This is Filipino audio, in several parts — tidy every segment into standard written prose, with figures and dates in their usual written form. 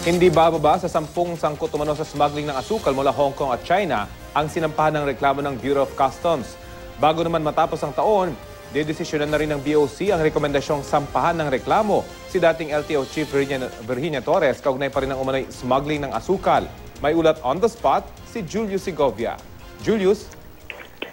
Hindi bababa sa 10 sangkot umano sa smuggling ng asukal mula Hong Kong at China ang sinampahan ng reklamo ng Bureau of Customs. Bago naman matapos ang taon, dedesisyonan na rin ng BOC ang rekomendasyong sampahan ng reklamo si dating LTO Chief Virginia Torres kaugnay pa rin ng umano'y smuggling ng asukal. May ulat on the spot si Julius Segovia. Julius?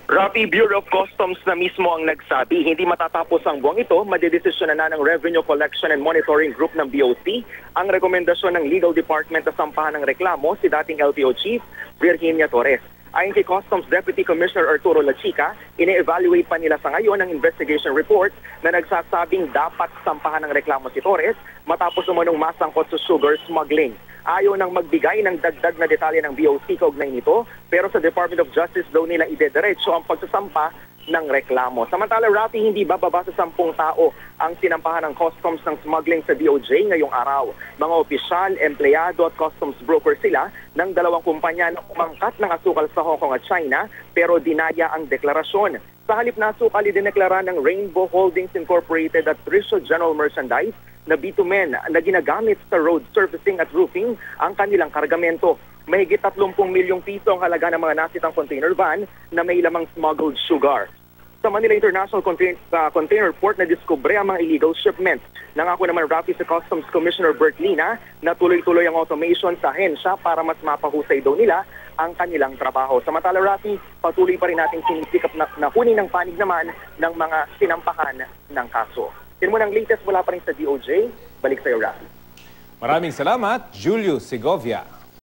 Rafi, Bureau of Customs na mismo ang nagsabi, hindi matatapos ang buwang ito, madedesisyonan na ng Revenue Collection and Monitoring Group ng BOC ang rekomendasyon ng Legal Department na sampahan ng reklamo si dating LTO Chief Virginia Torres. Ayon kay Customs Deputy Commissioner Arturo Lachica, ine-evaluate pa nila sa ngayon ang investigation report na nagsasabing dapat sampahan ng reklamo si Torres matapos umanong masangkot sa sugar smuggling. Ayaw nang magbigay ng dagdag na detalye ng BOC kaugnay nito, pero sa Department of Justice daw nila idediretso ang pagsasampa ng reklamo. Samantala, Rafi, hindi bababa sa 10 tao ang sinampahan ng customs ng smuggling sa DOJ ngayong araw. Mga opisyal, empleyado at customs broker sila ng dalawang kumpanya na umangkat ng asukal sa Hong Kong at China pero dinaya ang deklarasyon. Sa halip na asukal, idineklara ng Rainbow Holdings Incorporated at Tricio General Merchandise na bitumen na ginagamit sa road surfacing at roofing ang kanilang kargamento. Mahigit 30 milyong piso ang halaga ng mga nasitang container van na may lamang smuggled sugar. Sa Manila International Container Port na diskubre ang mga illegal shipments. Nangako naman Rafi sa Customs Commissioner Bert Lina na tuloy-tuloy ang automation sa ahensya para mas mapahusay daw nila ang kanilang trabaho. Samantala, Rafi, patuloy pa rin nating sinisikap na kunin ng panig naman ng mga sinampahan ng kaso. Yan mo ng latest mula pa rin sa DOJ. Balik sa iyo, Rafi. Maraming salamat, Julius Segovia.